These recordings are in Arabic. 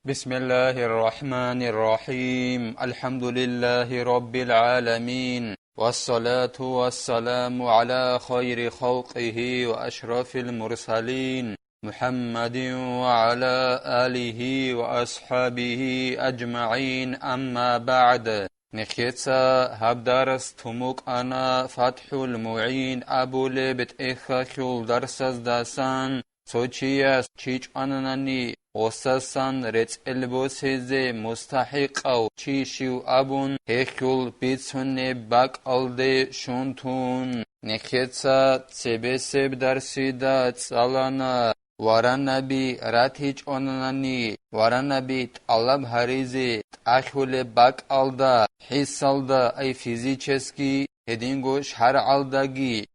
بسم الله الرحمن الرحيم الحمد لله رب العالمين والصلاة والسلام على خير خلقه وأشرف المرسلين محمد وعلى آله وأصحابه أجمعين أما بعد نخيتسا هبدارس تموك أنا فتح المعين أبو لبت إخاكل درسز داسان سوچياس چيچ أناني وساسان ريت البوسيزي مستحق أو چيشيو أبون هيخول بيتسوني باك ألدي شونتون نخيتسا تسبسب درسيدا تسالانا ورانبي راتيج أناني ورانبي تقلب هريزي تأخول باك ألدا حيسالدا أي فيزيچسكي هدينگو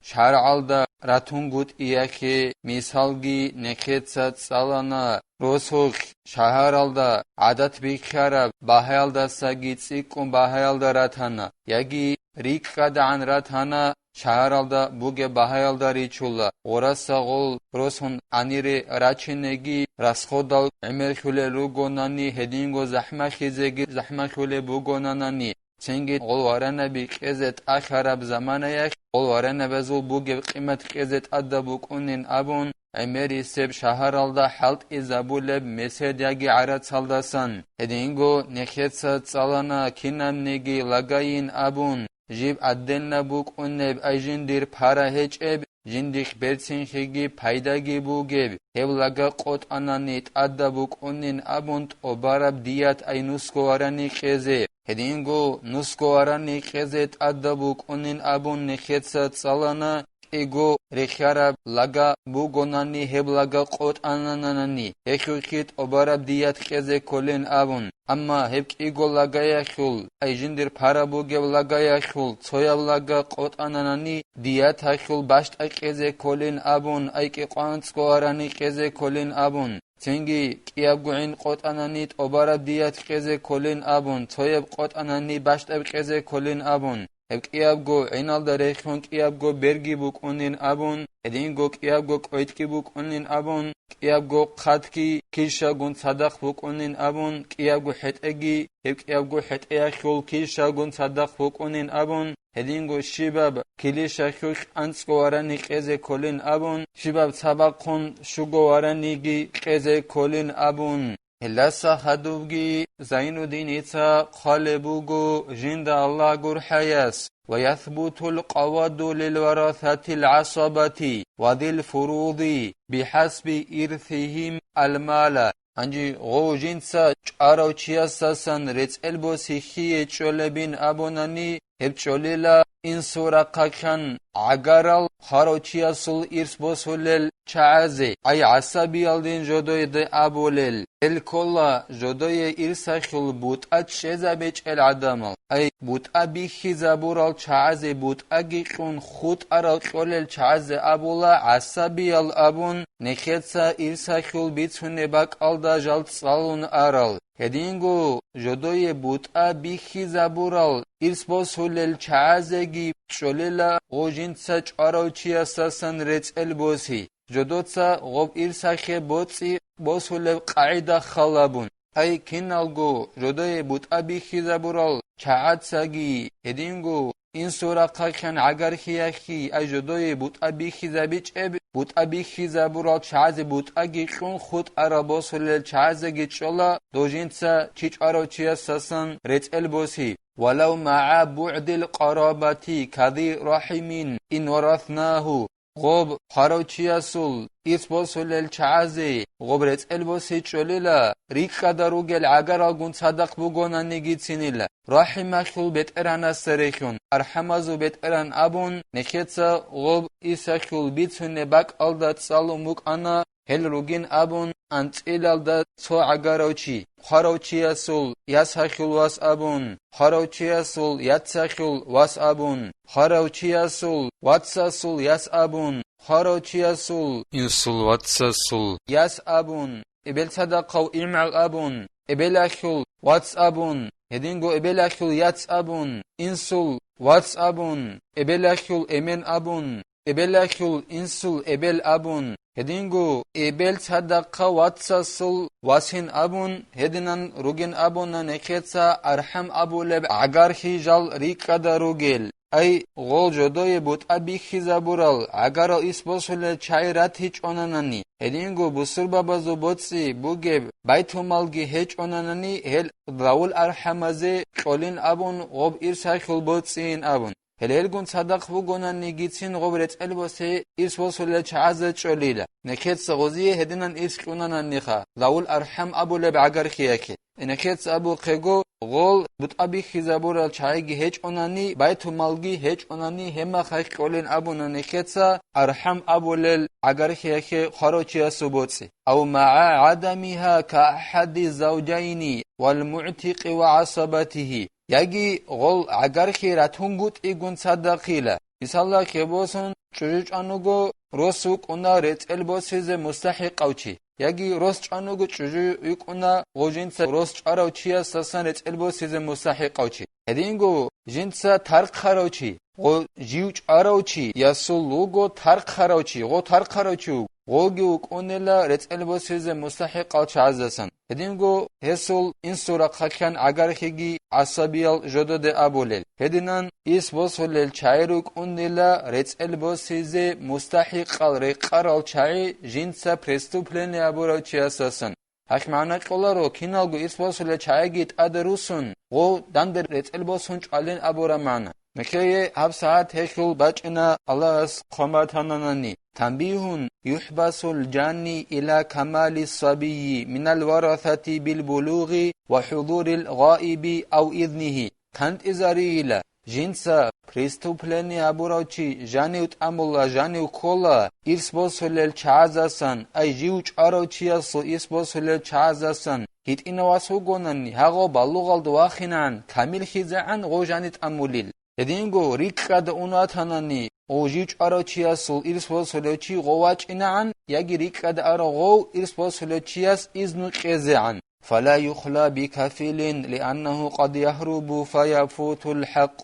شهر алда ратунгут иахе мисалги нехетсат салана росох шаҳар алда адат бихара баҳалда саги цикум баҳалда ратана яги риккадан ратана шаҳар алда буге баҳалда ричула орасагол росон анире рачинеги расходал эмерхуле ругонани хединго заҳмахизеги заҳмахуле бугонанани Ценги олваранаби кезет ахараб заманаях олваранабазул буге қимат кезет аддабукунин абун эмери себ шаҳаралда халт изабулеб меседяги арацалдасан эдинго нехетса цалана кинамнеги лагаин абун жиб адденнабукуннеб айжиндир пара хечеб жиндих берцинхиги пайдаги бугеб хевлага қот ананит аддабукунин абунт обараб дият айнусковарани кезе Хединго нускоарани хезет аддабук унин абун нехетса цалана иго рехараб лага бугонани хеблага қот ананани ехухит обараб дият хезе колен абун амма хебк иго лагаяхул айжиндир парабугев лагаяхул цояв лага қот ананани дият хахул башт хезе колен абун айки қанцкоарани хезе колен абун Ценги киябгуин қот ананит обараб дият хезе колен абун цояб қот анани баштаб хезе колен абун Eb kiyabgo aynalda rexon kiyabgo bergi buk onin abun edingo kiyabgo qoitki buk onin abun kiyabgo qatki kisha gun sadaq buk onin abun kiyabgo hetegi eb kiyabgo hetaya khol kisha gun sadaq buk onin abun edingo shibab kilisha khukh ansko warani qeze kolin abun shibab sabaqon shugo warani gi qeze kolin abun Hellasa haduvgi Zainuddin itsa khalebugo jinda Allah gur hayas ويثبت القواد للوراثة العصبة وذي الفروض بحسب إرثهم المال Anji غوجينسا چارو چياساسان ريت البو سيخي چولبين أبوناني هب چوليلا إنسورا قاكان عقارال خارو چياسول إرس بوسولل چعازي أي عصبي الدين جدوي دي أبولل الكولا جدوي إرساخل بوتأت شزابيج العدامل أي بوتأ زابورال چعازي بوتأ گيخون خود أرال خولل چعازي أبولا عصبي الأبون نخيتسا إرساخل بيتسون باك alda jalt salun aral Hedingo jodoye but'a bixi zabural irsbosulel chaazegi cholela gojintsa ch'arawchiya sasan retz'el bosi jodotsa gob irsakhe botsi bosulev qaida khalabun ay kinalgo jodoye but'a bixi zabural cha'atsagi Hedingo insura qakhan agar khiyakhi ay jodoye but'a bixi zabich'eb but'a bixi zabural cha'azi but'a giqun khud arabosulel cha'azegi chola dojintsa chich'arawchiya sasan retz'el bosi ولو مع بعد القرابة كذي رحم إن ورثناه غب خروچياسول إثبوسول الچعازي غب رتل بوسي چوليلا ريك قدروغل عگر آگون صدق بگونا نگيتسينيلا رحمخول بتران السريخون أرحمزو بتران أبون نخيتسا غب إساخول بيتسون باك ألدات سالو موك أنا هل روگين أبون أنت إلالدات سو عگروچي خروچياسول يساخول واس أبون خروچياسول يتساخول واس أبون خروچياسول واتساسول يس أبون خروچياسول إنسول واتساسول يس أبون إبل صدقو إمعل أبون إبلاخول واتس أبون هدينغو إبلاخول يتس أبون إنسول واتس أبون إبلاخول إمن أبون ebelachul insul ebel abun hedingu ebel sadaqa watsasul wasin abun hedinan rugen abuna nekhetsa arham abuleb agar hijal rikada rugel ay gol jodoye but abikhi zabural agaro isbosule chayrat hich onanani hedingu busur babazo botsi buge baytumalgi hech onanani hel raul arhamaze qolin abun gob irsakhul botsin abun helelgun sadaq vugonani gitsin gob retelbose isbosule chaza cholila nekhet sagozi hedinan isqunanani kha raul arham abule agar khiyake nekhet abu khego gol but abikhi zabural chaygi hech onani baytumalgi hech onani hema khakh qolin abun nekhetsa arham abulel agar khiyake kharochiya subotsi أو مع عدمها كأحد الزوجين والمعتق وعصبته يجي غل عجر خيراتهم قط إيجون صدقيلا مثلا كبوسون چوچ أنوغو روسوك أنا رت البوسيز مستحق أوشي يجي روس أنوغو چوچ يكونا غوجينس روس أروشيا سسان رت البوسيز مستحق أوشي هدينغو جنسا ترق خروشي غو جيوچ أروشي يسولوغو ترق خروشي غو ترق خروشي غوگی و کنلا رتلبوسیز مستحق چازسن هدینگو هسول این سورا خکن اگر خیگی عصبیال جدود ابولل هدینان ایس بوسولل چایرو کنلا رتلبوسیز مستحق رقرال چای جنسا پرستوپلن ابورا چیاسسن حق معنی قولارو کینالگو ایس بوسولل چایگیت ادروسون غو دندر رتلبوسون چالن ابورا معنی مكيه هب ساعت هكل بچنا الله اس قمرتاناني تنبيه يحبس الجاني إلى كمال الصبي من الورثة بالبلوغ وحضور الغائب أو إذنه كانت إزاريلا جنسا بريستوبلني أبوراوچي جاني وتأمولا جاني وكولا إرسبوسولل چازاسان أي جيوچ أروچياسو إرسبوسولل چازاسان هيت إنواسو گوناني هاغو بالوغال دواخنان كامل خيزعان غو جاني تأموليل هدينغو ريكاد اوناتاناني اوجيچ اروچياسول إرسبوسولوچي غواچينان ياگي ريكاد اروغو إرسبوسولوچياس إذن قزعان فلا يخلى بكفيل لأنه قد يهرب فيفوت الحق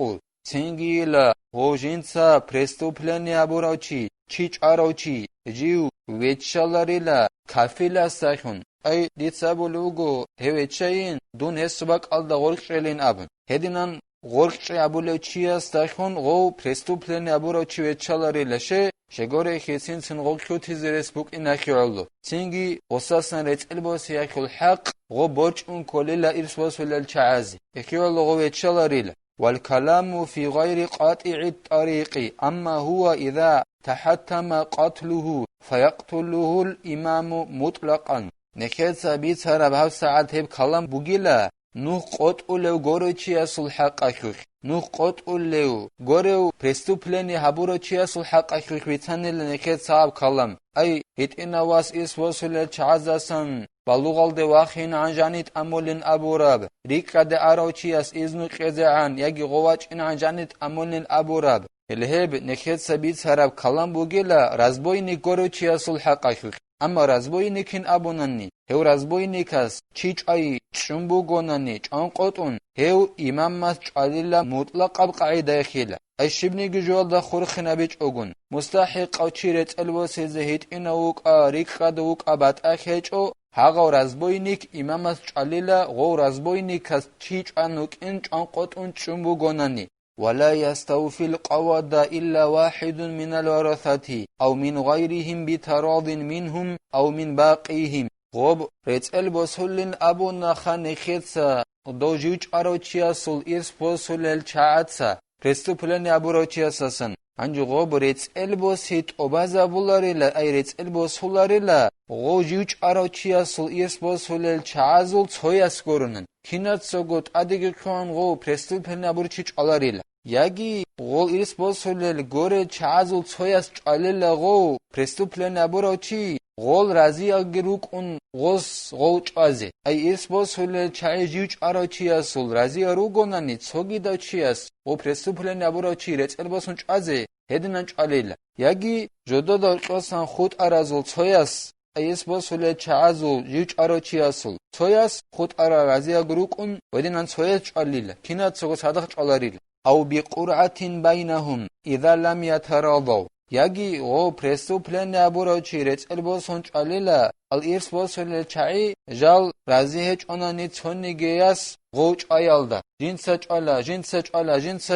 سنجيلا غوجينسا بريستوبلني أبوراوچي چيچ اروچي جيو ويتشالاريلا كفيلا ساخون أي ديتسابولوغو هويچاين دون هسباك ألدا غورخشلين أبن هدينان غورخشي أبولوچياس تاخون غو بريستوبلني أبوراوچي ويتشالاريلا شگوره خیسین سن غوکیوتی زرس بوک ایناخیالو سینگی قصاصن رتلبوس یاخل حق غو برج اون کلیلا ارسبوس للچعازي اخیالو غو ويتشالاريلا والكلام في غير قاطع الطريق أما هو إذا تحتم قتله فيقتله الإمام مطلقا نكيد سابيت سارا بهاو ساعات هيب كلام بوغيلا نوح قطعلو غوروچي أصل حق أخوخ نوح قطعلو غورو برستوبلني هابوروچي أصل حق أخوخ ويتانيل نكيد ساب كلام أي هيت إنواس إسوسول چعزاسن بالوغال دواخين عن جانيت أمولين أبوراب ريكا دي أروچياس إذنو قزعان ياگي غواج إن عن جانيت أمولين أبوراب الهيب نكيد سابيت سارا كلام بوغيلا رازبويني غوروچي أصل حق أخوخ أما رازبويني كين أبوناني هو رازبويني كاس چيچ أي چنبو گوناني چانقوتون هو إمام ماس چاليلا مطلق بقاعدة خيلا أي شبني جوال دا خورخنا بيچ أغن مستحق أو چيرت الوسي زهيت إنوك ريك خدوك أبات أخيچ أو هاغو رازبوينيك إمام ماس چاليلا غو رازبويني كاس چيچ أنوك إن چانقوتون چنبو گوناني ولا يستوفي القواد إلا واحد من الورثة أو من غيرهم بتراض منهم أو من باقيهم غوب رتل بسولين أبو نخان خيتسا دو جوج أروچياسول إرس بسولل چاعتسا برستوبلني أبو روچياساسن انجو غوب رتل بسيت أبازا بولاريلا أي رتل بسولاريلا غو جوج أروچياسول إرس بسولل چاعزول توياس گورنن كينات سوگوت أديگه كوان غو برستوبلني أبو روچيچ ألاريلا ياگي غو إرس بسولل گوره چاعزول توياس چاليلا غو برستوبلني أبو روچي غول رازي اگروك اون غوس غوچ ازي اي اسبوس هول چاي جيوچ اراچياسول رازي اروگوناني څوگي داچياس او پرسوپلن ابوراچي رچلبوسون ازي هدنان چاليلا ياگي جودا دالقسان خود ارازول څوياس اي اسبوس هول چازول جيوچ اراچياسول څوياس خود ارا رازي اگروك اون ودنان څوياس چاليلا كينا څوگو صادق چالاريلا او بقرعه بينهم اذا لم يتراضوا Яги о преступление абурочи рецелбосон чалила ал ирсбосоле чаи жал разихеч онани цонни геяс гоуч аялда жинса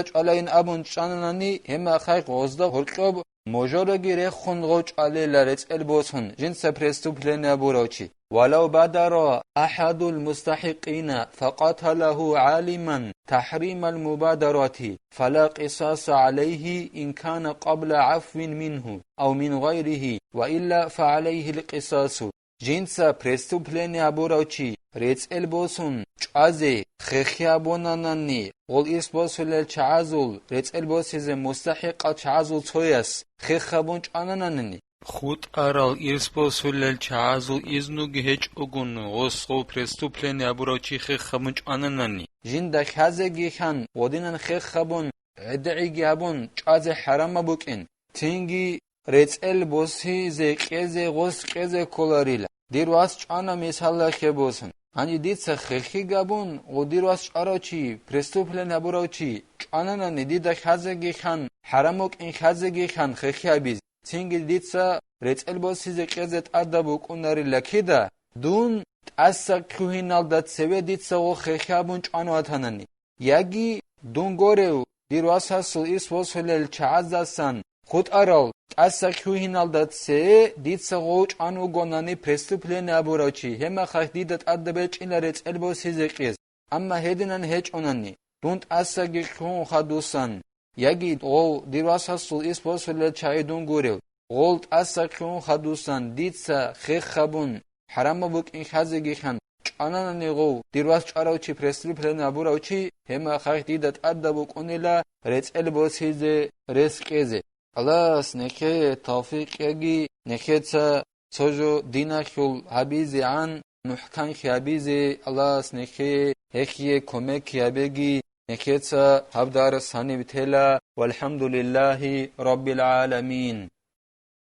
чала ин абун чанани хема хай гозда хоркоб можороги рехун гоуч алила рецелбосон жинса преступление абурочи ولو بادر أحد المستحقين فقتله عالما تحريم المبادرة فلا قصاص عليه إن كان قبل عفو منه أو من غيره وإلا فعليه القصاص جنسا преступление абурочи рецелбосун чазе хехиабонанани ол ирсбосулел чаазул рецелбосизе мустахиқа чаазул цояс хехабон чананани خود ارال ایرسپاسولل چعازل ایزنوگی هیچ اگون غصو پرستوپلنی ابوراچی خیخ خبونچ آننانی جنده خزگی خان ودینن خیخ خبون عدعی گیابون چاز حرام بکن تینگی رچل بوسی زیقیزی غص قیزی کلاریل دیرواز چانا مثال خیبوسن هنی دید سه خیخی گابون و دیرواز چاراچی پرستوپلنی ابوراچی چاننانی دیده خزگی خان حراموک این خزگی خان خیخی بیز تینگی دیتسا رچلبوسیزه قزت ادبو کناری لکیده دون تاسا کوهینال داد سوی دیتسا و خیخیابون چانواتانانی یگی دون گوریو دیرواز هستل ایسواسولل چعزدستان خود ارال تاسا کوهینال داد سوی دیتسا و چانو گونانی پرستوپلین ابوراچی همه خیخ دیدت ادبچ این رچلبوسیزه قز اما هیدنن هیچ اونانی دون تاسا گیخون خدوسان یگید او دیرواز هستل ایسواسولل چایدون گوریو غولت اساکون خدوسان دیتسا خیخ خبون حرام بک این خزگی خان چانانانی غو دیرواز چاراوچی پرستوپلین ابوراوچی همه خیخ دیدت ادبو کنیلا رچل بوسیزه رسکیزه الله نکه توفیق یگی نکه تا سوجو دیناکول حبیزی عن محکم خیابیزی الله نکه هکیه کمک خیابگی نکه تا حبدار سانی بتلا والحمد لله رب العالمين